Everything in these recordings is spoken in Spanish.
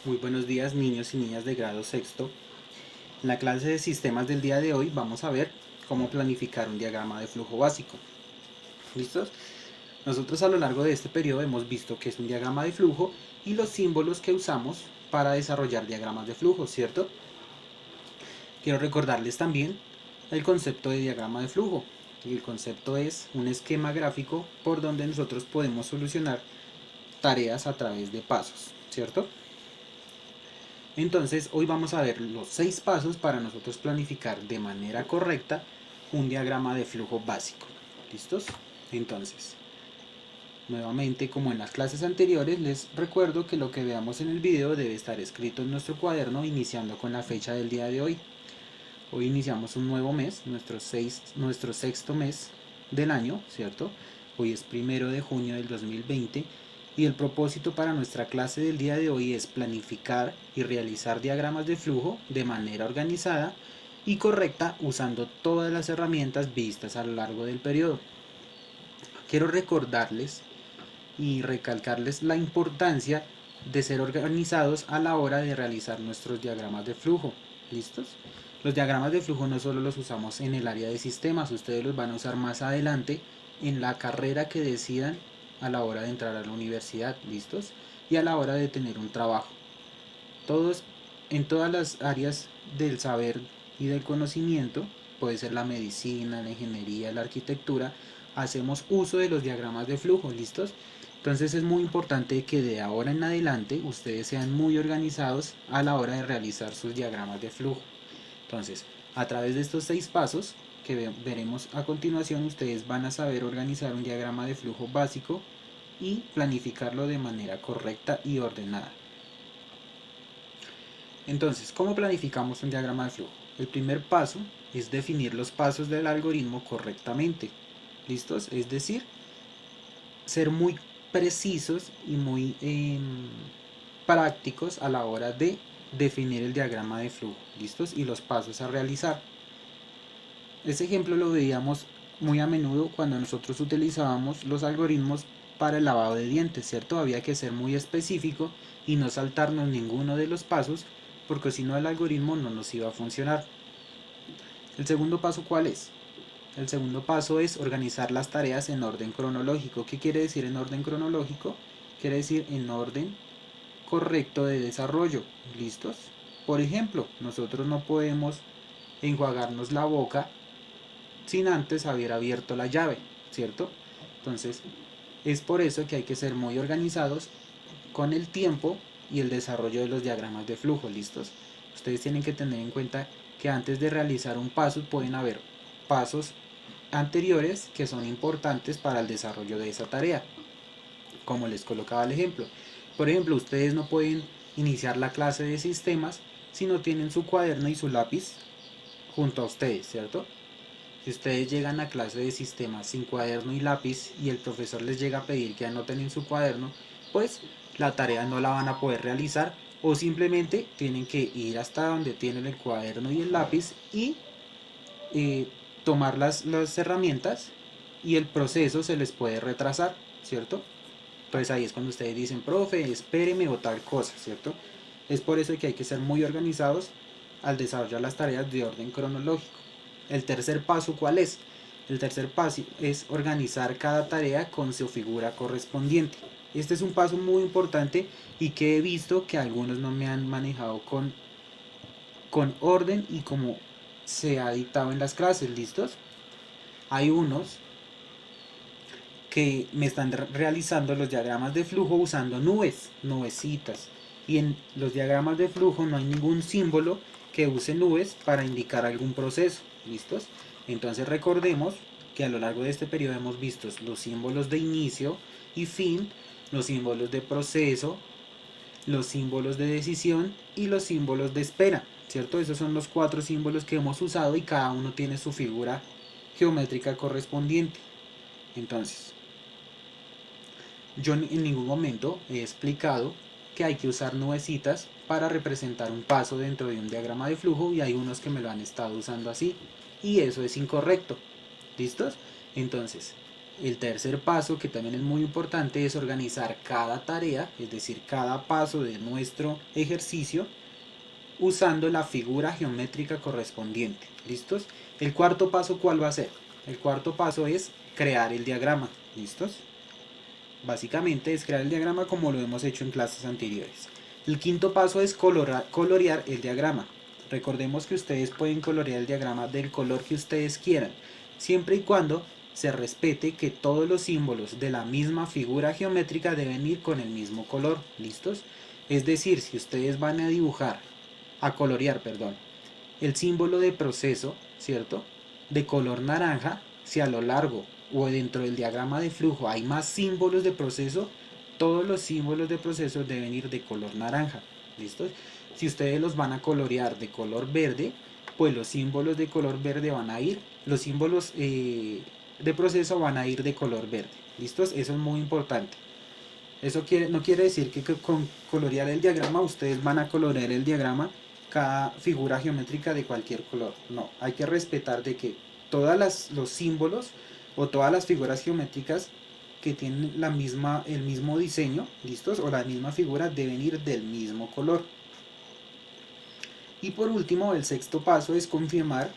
Muy buenos días, niños y niñas de grado sexto. En la clase de sistemas del día de hoy vamos a ver cómo planificar un diagrama de flujo básico. ¿Listos? Nosotros a lo largo de este periodo hemos visto qué es un diagrama de flujo y los símbolos que usamos para desarrollar diagramas de flujo, ¿cierto? Quiero recordarles también el concepto de diagrama de flujo. Y el concepto es un esquema gráfico por donde nosotros podemos solucionar tareas a través de pasos, ¿cierto? Entonces hoy vamos a ver los 6 pasos para nosotros planificar de manera correcta un diagrama de flujo básico. ¿Listos? Entonces, nuevamente como en las clases anteriores, les recuerdo que lo que veamos en el video debe estar escrito en nuestro cuaderno iniciando con la fecha del día de hoy. Hoy iniciamos un nuevo mes, nuestro sexto mes del año, ¿cierto? Hoy es 1 de junio del 2020 y el propósito para nuestra clase del día de hoy es planificar y realizar diagramas de flujo de manera organizada y correcta usando todas las herramientas vistas a lo largo del periodo. Quiero recordarles y recalcarles la importancia de ser organizados a la hora de realizar nuestros diagramas de flujo. ¿Listos? Los diagramas de flujo no solo los usamos en el área de sistemas, ustedes los van a usar más adelante en la carrera que decidan a la hora de entrar a la universidad. ¿Listos? Y a la hora de tener un trabajo. Todos, en todas las áreas del saber y del conocimiento, puede ser la medicina, la ingeniería, la arquitectura, hacemos uso de los diagramas de flujo. ¿Listos? Entonces es muy importante que de ahora en adelante ustedes sean muy organizados a la hora de realizar sus diagramas de flujo. Entonces, a través de estos 6 pasos que veremos a continuación, ustedes van a saber organizar un diagrama de flujo básico y planificarlo de manera correcta y ordenada. Entonces, ¿cómo planificamos un diagrama de flujo? El primer paso es definir los pasos del algoritmo correctamente. ¿Listos? Es decir, ser muy precisos y muy prácticos a la hora de definir el diagrama de flujo. ¿Listos? Y los pasos a realizar. Ese ejemplo lo veíamos muy a menudo cuando nosotros utilizábamos los algoritmos para el lavado de dientes, ¿cierto? Había que ser muy específico y no saltarnos ninguno de los pasos, porque si no el algoritmo no nos iba a funcionar. ¿El segundo paso cuál es? El segundo paso es organizar las tareas en orden cronológico. ¿Qué quiere decir en orden cronológico? Quiere decir en orden correcto de desarrollo. ¿Listos? Por ejemplo, nosotros no podemos enjuagarnos la boca sin antes haber abierto la llave, ¿cierto? Entonces, es por eso que hay que ser muy organizados con el tiempo y el desarrollo de los diagramas de flujo. ¿Listos? Ustedes tienen que tener en cuenta que antes de realizar un paso pueden haber pasos anteriores que son importantes para el desarrollo de esa tarea, como les colocaba el ejemplo. Por ejemplo, ustedes no pueden iniciar la clase de sistemas si no tienen su cuaderno y su lápiz junto a ustedes, ¿cierto? Si ustedes llegan a clase de sistemas sin cuaderno y lápiz y el profesor les llega a pedir que anoten en su cuaderno, pues la tarea no la van a poder realizar o simplemente tienen que ir hasta donde tienen el cuaderno y el lápiz y eh, tomar las herramientas y el proceso se les puede retrasar, ¿cierto? Entonces ahí es cuando ustedes dicen, profe, espéreme o tal cosa, ¿cierto? Es por eso que hay que ser muy organizados al desarrollar las tareas de orden cronológico. El tercer paso, ¿cuál es? El tercer paso es organizar cada tarea con su figura correspondiente. Este es un paso muy importante y que he visto que algunos no me han manejado con orden y como se ha dictado en las clases. ¿Listos? Hay unos que me están realizando los diagramas de flujo usando nubes, nubecitas. Y en los diagramas de flujo no hay ningún símbolo que use nubes para indicar algún proceso. ¿Listos? Entonces recordemos que a lo largo de este periodo hemos visto los símbolos de inicio y fin, los símbolos de proceso, los símbolos de decisión y los símbolos de espera. ¿Cierto? Esos son los 4 símbolos que hemos usado y cada uno tiene su figura geométrica correspondiente. Entonces, yo en ningún momento he explicado que hay que usar nubecitas para representar un paso dentro de un diagrama de flujo y hay unos que me lo han estado usando así y eso es incorrecto. ¿Listos? Entonces, El tercer paso, que también es muy importante, es organizar cada tarea, es decir, cada paso de nuestro ejercicio, usando la figura geométrica correspondiente. ¿Listos? El cuarto paso, ¿cuál va a ser? El cuarto paso es crear el diagrama. ¿Listos? Básicamente es crear el diagrama como lo hemos hecho en clases anteriores. El quinto paso es colorear el diagrama. Recordemos que ustedes pueden colorear el diagrama del color que ustedes quieran, siempre y cuando se respete que todos los símbolos de la misma figura geométrica deben ir con el mismo color. ¿Listos? Es decir, si ustedes van a dibujar, a colorear, perdón, el símbolo de proceso, ¿cierto? De color naranja, si a lo largo o dentro del diagrama de flujo hay más símbolos de proceso, todos los símbolos de proceso deben ir de color naranja. ¿Listo? Si ustedes los van a colorear de color verde, pues los símbolos de color verde van a ir, los símbolos de proceso van a ir de color verde. ¿Listos? Eso es muy importante. Eso no quiere decir que con colorear el diagrama ustedes van a colorear el diagrama cada figura geométrica de cualquier color. No, hay que respetar de que todos los símbolos o todas las figuras geométricas que tienen el mismo diseño, ¿listos? O la misma figura deben ir del mismo color. Y por último, el sexto paso es confirmar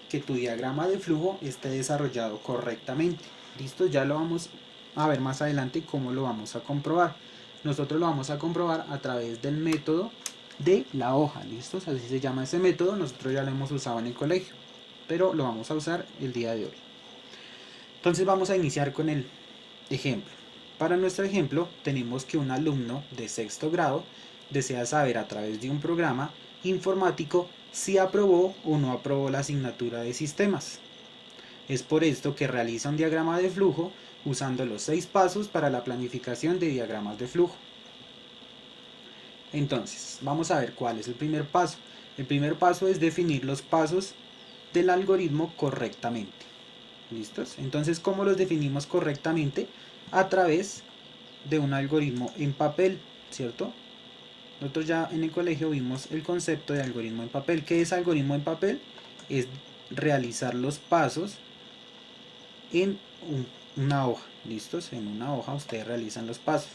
que tu diagrama de flujo esté desarrollado correctamente. ¿Listo? Ya lo vamos a ver más adelante cómo lo vamos a comprobar. Nosotros lo vamos a comprobar a través del método de la hoja. ¿Listo? Así se llama ese método. Nosotros ya lo hemos usado en el colegio, pero lo vamos a usar el día de hoy. Entonces vamos a iniciar con el ejemplo. Para nuestro ejemplo tenemos que un alumno de sexto grado desea saber a través de un programa informático si aprobó o no aprobó la asignatura de sistemas. Es por esto que realiza un diagrama de flujo usando los 6 pasos para la planificación de diagramas de flujo. Entonces, vamos a ver cuál es el primer paso. El primer paso es definir los pasos del algoritmo correctamente. ¿Listos? Entonces, ¿cómo los definimos correctamente? A través de un algoritmo en papel, ¿cierto? Nosotros ya en el colegio vimos el concepto de algoritmo en papel. ¿Qué es algoritmo en papel? Es realizar los pasos en una hoja. ¿Listos? En una hoja ustedes realizan los pasos.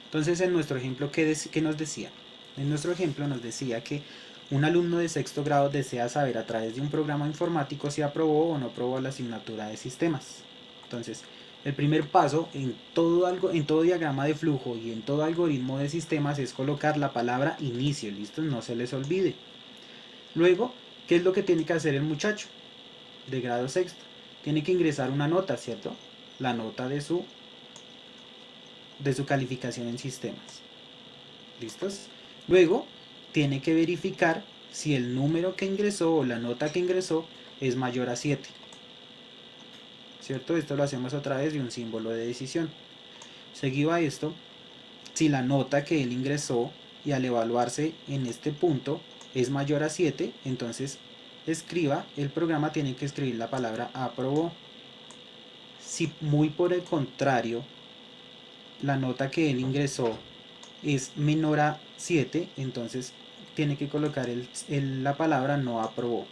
Entonces, en nuestro ejemplo, ¿qué nos decía? En nuestro ejemplo nos decía que un alumno de sexto grado desea saber a través de un programa informático si aprobó o no aprobó la asignatura de sistemas. Entonces, el primer paso en todo diagrama de flujo y en todo algoritmo de sistemas es colocar la palabra inicio. ¿Listo? No se les olvide. Luego, ¿qué es lo que tiene que hacer el muchacho de grado sexto? Tiene que ingresar una nota, ¿cierto? La nota de su calificación en sistemas. ¿Listos? Luego, tiene que verificar si el número que ingresó o la nota que ingresó es mayor a 7. ¿Cierto? Esto lo hacemos a través de un símbolo de decisión. Seguido a esto, si la nota que él ingresó y al evaluarse en este punto es mayor a 7, entonces el programa tiene que escribir la palabra aprobó. Si muy por el contrario, la nota que él ingresó es menor a 7, entonces tiene que colocar la palabra no aprobó.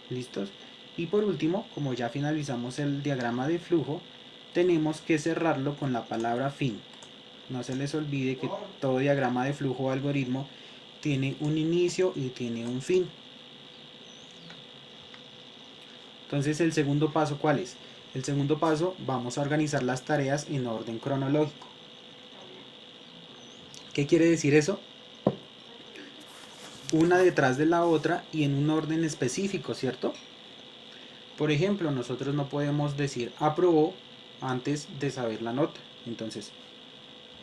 ¿Listos? Y por último, como ya finalizamos el diagrama de flujo, tenemos que cerrarlo con la palabra fin. No se les olvide que todo diagrama de flujo o algoritmo tiene un inicio y tiene un fin. Entonces, el segundo paso, ¿cuál es? El segundo paso, vamos a organizar las tareas en orden cronológico. ¿Qué quiere decir eso? Una detrás de la otra y en un orden específico, ¿cierto? Por ejemplo, nosotros no podemos decir aprobó antes de saber la nota. Entonces,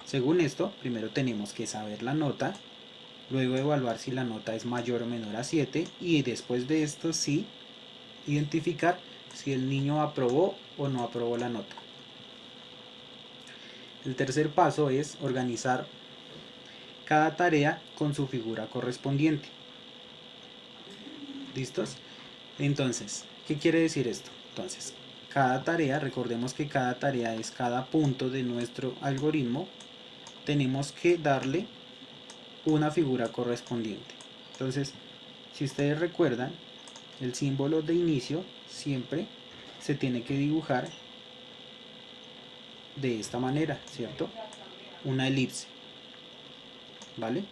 según esto, primero tenemos que saber la nota, luego evaluar si la nota es mayor o menor a 7 y después de esto sí identificar si el niño aprobó o no aprobó la nota. El tercer paso es organizar cada tarea con su figura correspondiente. ¿Listos? Entonces, ¿qué quiere decir esto? Entonces, cada tarea, recordemos que cada tarea es cada punto de nuestro algoritmo, tenemos que darle una figura correspondiente. Entonces, si ustedes recuerdan, el símbolo de inicio siempre se tiene que dibujar de esta manera, ¿cierto? Una elipse, ¿vale?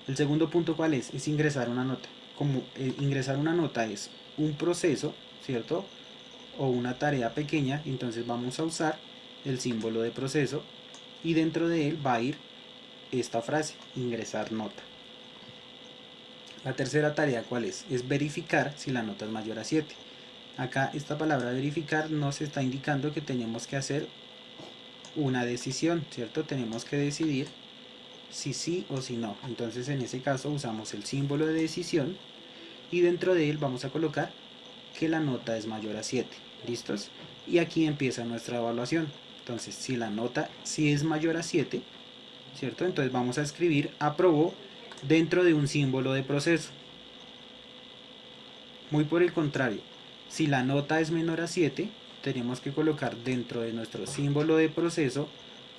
El segundo punto, ¿cuál es? Es ingresar una nota. Como ingresar una nota es un proceso, ¿cierto? O una tarea pequeña, entonces vamos a usar el símbolo de proceso y dentro de él va a ir esta frase, ingresar nota. La tercera tarea, ¿cuál es? Es verificar si la nota es mayor a 7. Acá esta palabra verificar nos está indicando que tenemos que hacer una decisión, ¿cierto? Tenemos que decidir si sí o si no. Entonces en ese caso usamos el símbolo de decisión y dentro de él vamos a colocar que la nota es mayor a 7. ¿Listos? Y aquí empieza nuestra evaluación. Entonces si la nota sí es mayor a 7, ¿cierto? Entonces vamos a escribir aprobó dentro de un símbolo de proceso. Muy por el contrario, si la nota es menor a 7, tenemos que colocar dentro de nuestro símbolo de proceso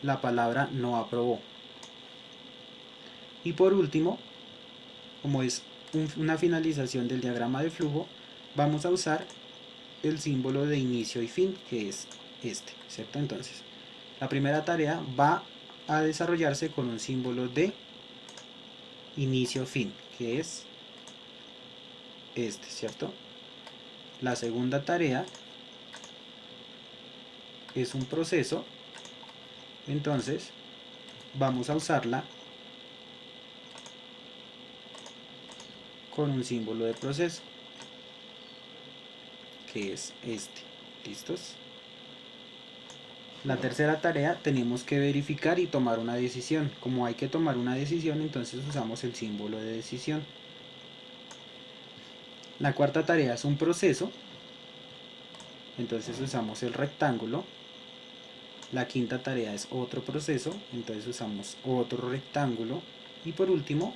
la palabra no aprobó. Y por último, como es una finalización del diagrama de flujo, vamos a usar el símbolo de inicio y fin, que es este, ¿cierto? Entonces, la primera tarea va a desarrollarse con un símbolo de inicio-fin, que es este, ¿cierto? La segunda tarea es un proceso, entonces vamos a usarla con un símbolo de proceso, que es este. ¿Listos? La tercera tarea tenemos que verificar y tomar una decisión. Como hay que tomar una decisión, entonces usamos el símbolo de decisión. La cuarta tarea es un proceso, entonces usamos el rectángulo. La quinta tarea es otro proceso, entonces usamos otro rectángulo. Y por último,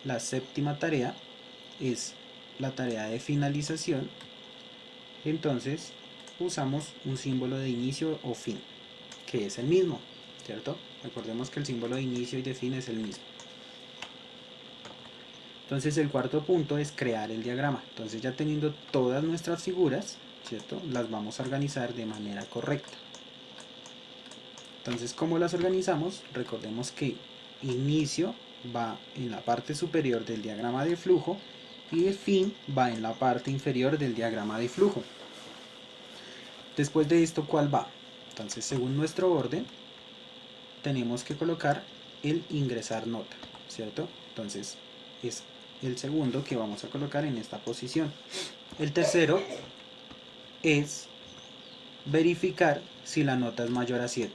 la séptima tarea es la tarea de finalización, entonces usamos un símbolo de inicio o fin, que es el mismo, ¿cierto? Recordemos que el símbolo de inicio y de fin es el mismo. Entonces el cuarto punto es crear el diagrama. Entonces ya teniendo todas nuestras figuras, ¿cierto? Las vamos a organizar de manera correcta. Entonces, ¿cómo las organizamos? Recordemos que inicio va en la parte superior del diagrama de flujo y de fin va en la parte inferior del diagrama de flujo. Después de esto, ¿cuál va? Entonces, según nuestro orden, tenemos que colocar el ingresar nota, ¿cierto? Entonces, es el segundo que vamos a colocar en esta posición. El tercero es verificar si la nota es mayor a 7.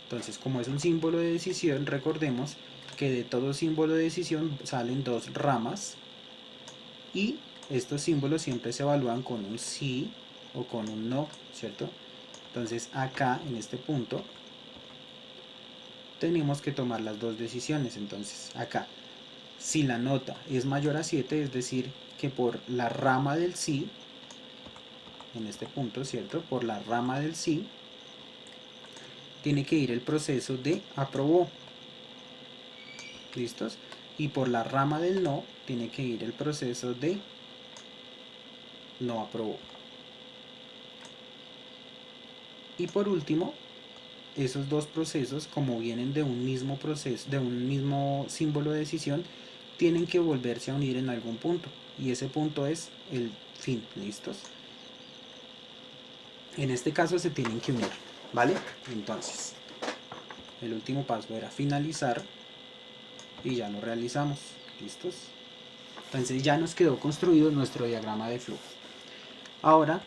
Entonces, como es un símbolo de decisión, recordemos que de todo símbolo de decisión salen dos ramas y estos símbolos siempre se evalúan con un sí o con un no, ¿cierto? Entonces acá en este punto tenemos que tomar las dos decisiones. Entonces acá, si la nota es mayor a 7, es decir que por la rama del sí, en este punto, ¿cierto? Por la rama del sí tiene que ir el proceso de aprobó. ¿Listos? Y por la rama del no tiene que ir el proceso de no aprobó. Y por último, esos dos procesos, como vienen de un mismo proceso, de un mismo símbolo de decisión, tienen que volverse a unir en algún punto. Y ese punto es el fin. ¿Listos? En este caso se tienen que unir, ¿vale? Entonces, el último paso era finalizar y ya lo realizamos. ¿Listos? Entonces ya nos quedó construido nuestro diagrama de flujo. Ahora,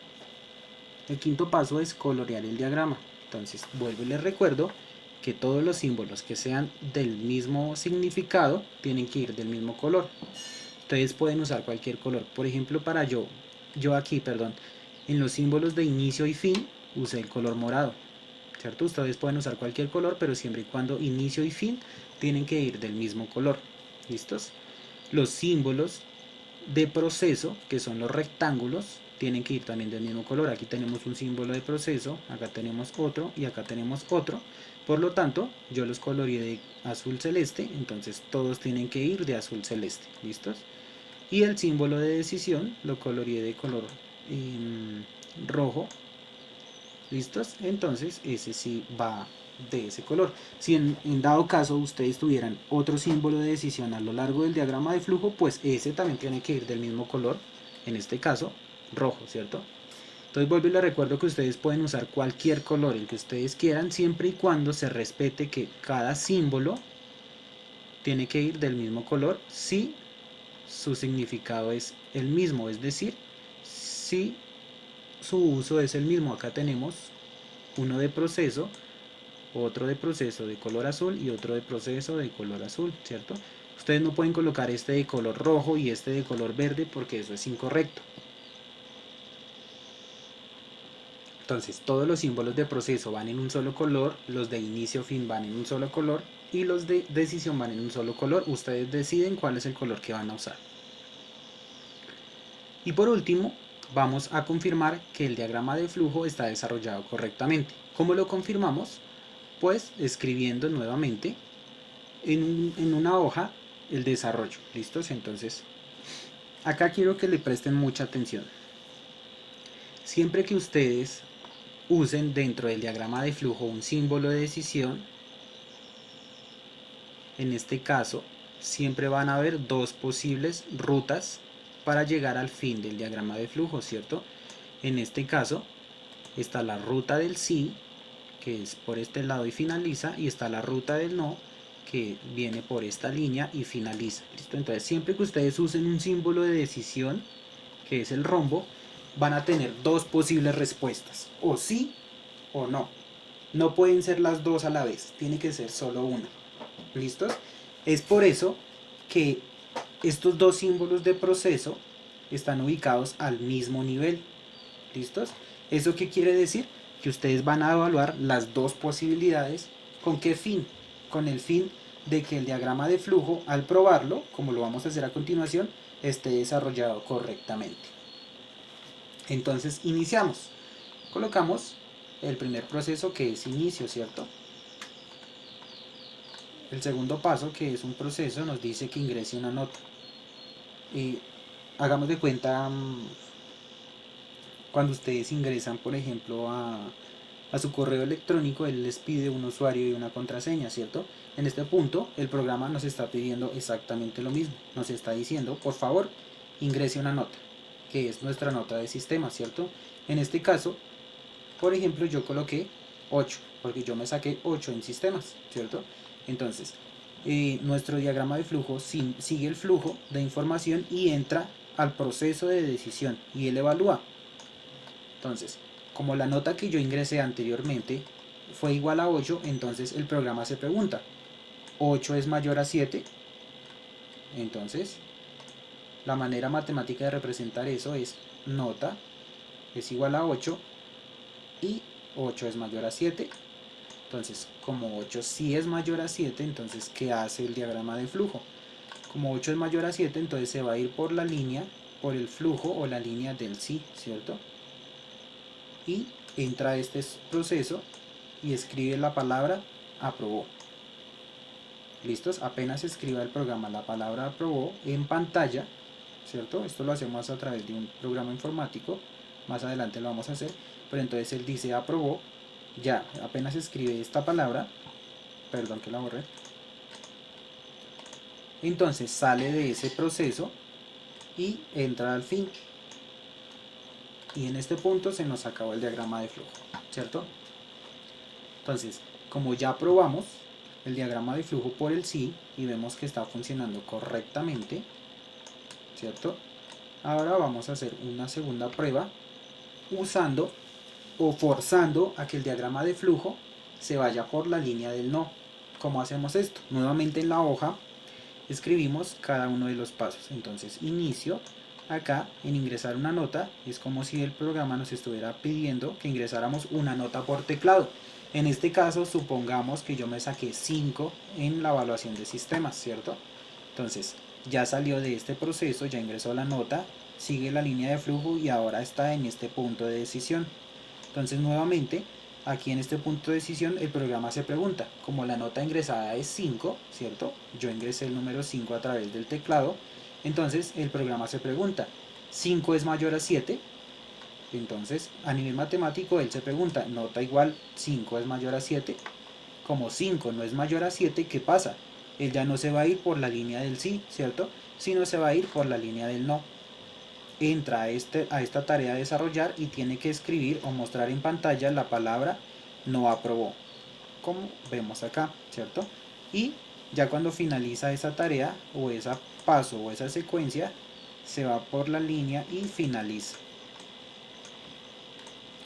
el quinto paso es colorear el diagrama. Entonces, vuelvo y les recuerdo que todos los símbolos que sean del mismo significado tienen que ir del mismo color. Ustedes pueden usar cualquier color. Por ejemplo, para yo aquí, en los símbolos de inicio y fin, usé el color morado. ¿Cierto? Ustedes pueden usar cualquier color, pero siempre y cuando inicio y fin tienen que ir del mismo color. ¿Listos? Los símbolos de proceso, que son los rectángulos, tienen que ir también del mismo color. Aquí tenemos un símbolo de proceso, acá tenemos otro y acá tenemos otro. Por lo tanto, yo los coloreé de azul celeste, entonces todos tienen que ir de azul celeste. ¿Listos? Y el símbolo de decisión lo coloreé de color rojo, ¿listos? Entonces ese sí va de ese color. Si en dado caso ustedes tuvieran otro símbolo de decisión a lo largo del diagrama de flujo, pues ese también tiene que ir del mismo color, en este caso rojo, ¿cierto? Entonces vuelvo y les recuerdo que ustedes pueden usar cualquier color, el que ustedes quieran, siempre y cuando se respete que cada símbolo tiene que ir del mismo color si su significado es el mismo, es decir, si su uso es el mismo. Acá tenemos uno de proceso, otro de proceso de color azul y otro de proceso de color azul, ¿cierto? Ustedes no pueden colocar este de color rojo y este de color verde porque eso es incorrecto. Entonces todos los símbolos de proceso van en un solo color, los de inicio fin van en un solo color y los de decisión van en un solo color. Ustedes deciden cuál es el color que van a usar. Y por último, vamos a confirmar que el diagrama de flujo está desarrollado correctamente. ¿Cómo lo confirmamos? Pues escribiendo nuevamente en una hoja el desarrollo. ¿Listos? Entonces, acá quiero que le presten mucha atención. Siempre que ustedes usen dentro del diagrama de flujo un símbolo de decisión, en este caso, siempre van a haber dos posibles rutas para llegar al fin del diagrama de flujo, ¿cierto? En este caso, está la ruta del sí, que es por este lado y finaliza, y está la ruta del no, que viene por esta línea y finaliza. ¿Listo? Entonces, siempre que ustedes usen un símbolo de decisión, que es el rombo, van a tener dos posibles respuestas, o sí o no. No pueden ser las dos a la vez, tiene que ser solo una. ¿Listos? Es por eso que estos dos símbolos de proceso están ubicados al mismo nivel. ¿Listos? ¿Eso qué quiere decir? Que ustedes van a evaluar las dos posibilidades. ¿Con qué fin? Con el fin de que el diagrama de flujo, al probarlo, como lo vamos a hacer a continuación, esté desarrollado correctamente. Entonces iniciamos. Colocamos el primer proceso, que es inicio, ¿cierto? El segundo paso, que es un proceso, nos dice que ingrese una nota. Y hagamos de cuenta cuando ustedes ingresan, por ejemplo, a su correo electrónico, él les pide un usuario y una contraseña, ¿cierto? En este punto, el programa nos está pidiendo exactamente lo mismo. Nos está diciendo, por favor, ingrese una nota, que es nuestra nota de sistema, ¿cierto? En este caso, por ejemplo, yo coloqué 8, porque yo me saqué 8 en sistemas, ¿cierto? Entonces, nuestro diagrama de flujo sigue el flujo de información y entra al proceso de decisión y él evalúa. Entonces, como la nota que yo ingresé anteriormente fue igual a 8, entonces el programa se pregunta, ¿8 es mayor a 7? Entonces, la manera matemática de representar eso es nota es igual a 8 y 8 es mayor a 7. Entonces, como 8 sí es mayor a 7, entonces, ¿qué hace el diagrama de flujo? Como 8 es mayor a 7, entonces se va a ir por la línea, por el flujo o la línea del sí, ¿cierto? Y entra a este proceso y escribe la palabra aprobó. ¿Listos? Apenas escriba el programa la palabra aprobó en pantalla, ¿cierto? Esto lo hacemos a través de un programa informático, más adelante lo vamos a hacer, pero entonces él dice aprobó, ya, apenas escribe esta palabra, perdón que la borré, entonces sale de ese proceso y entra al fin. Y en este punto se nos acabó el diagrama de flujo, ¿cierto? Entonces, como ya probamos el diagrama de flujo por el sí y vemos que está funcionando correctamente, ¿cierto? Ahora vamos a hacer una segunda prueba usando o forzando a que el diagrama de flujo se vaya por la línea del no. ¿Cómo hacemos esto? Nuevamente en la hoja escribimos cada uno de los pasos. Entonces, inicio. Acá en ingresar una nota es como si el programa nos estuviera pidiendo que ingresáramos una nota por teclado. En este caso, supongamos que yo me saqué 5 en la evaluación de sistemas, ¿cierto? Entonces, ya salió de este proceso, ya ingresó la nota, sigue la línea de flujo y ahora está en este punto de decisión. Entonces, nuevamente, aquí en este punto de decisión, el programa se pregunta, como la nota ingresada es 5, ¿cierto? Yo ingresé el número 5 a través del teclado, entonces el programa se pregunta, ¿5 es mayor a 7? Entonces, a nivel matemático, él se pregunta, nota igual 5 es mayor a 7. Como 5 no es mayor a 7, ¿qué pasa? Él ya no se va a ir por la línea del sí, ¿cierto? Sino se va a ir por la línea del no. Entra a esta tarea de desarrollar y tiene que escribir o mostrar en pantalla la palabra no aprobó, como vemos acá, ¿cierto? Y ya cuando finaliza esa tarea o ese paso o esa secuencia, se va por la línea y finaliza.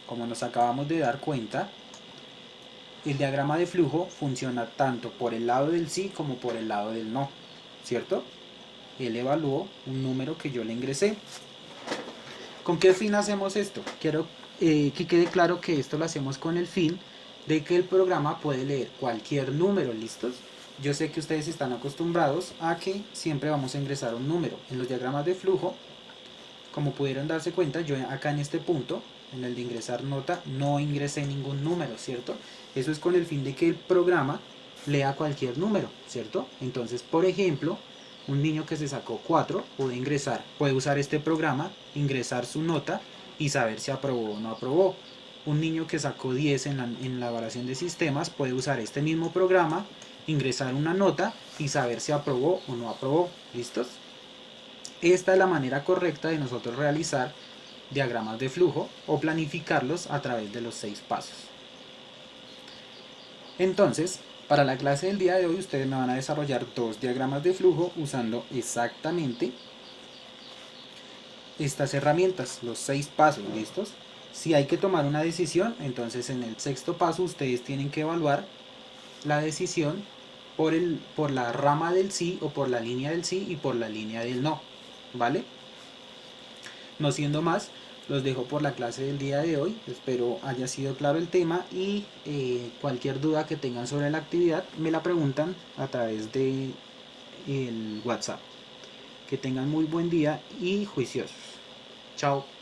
Como nos acabamos de dar cuenta, el diagrama de flujo funciona tanto por el lado del sí como por el lado del no, ¿cierto? Él evaluó un número que yo le ingresé. ¿Con qué fin hacemos esto? Quiero que quede claro que esto lo hacemos con el fin de que el programa puede leer cualquier número, ¿listos? Yo sé que ustedes están acostumbrados a que siempre vamos a ingresar un número. En los diagramas de flujo, como pudieron darse cuenta, yo acá en este punto, en el de ingresar nota, no ingresé ningún número, ¿cierto? Eso es con el fin de que el programa lea cualquier número, ¿cierto? Entonces, por ejemplo, un niño que se sacó 4 puede usar este programa, ingresar su nota y saber si aprobó o no aprobó. Un niño que sacó 10 en la evaluación de sistemas puede usar este mismo programa, ingresar una nota y saber si aprobó o no aprobó. ¿Listos? Esta es la manera correcta de nosotros realizar diagramas de flujo o planificarlos a través de los 6 pasos. Entonces, para la clase del día de hoy ustedes me van a desarrollar 2 diagramas de flujo usando exactamente estas herramientas, los 6 pasos, ¿listos? Si hay que tomar una decisión, entonces en el 6.º paso ustedes tienen que evaluar la decisión por la rama del sí o por la línea del sí y por la línea del no, ¿vale? No siendo más, los dejo por la clase del día de hoy. Espero haya sido claro el tema y cualquier duda que tengan sobre la actividad me la preguntan a través de el WhatsApp. Que tengan muy buen día y juiciosos. Chao.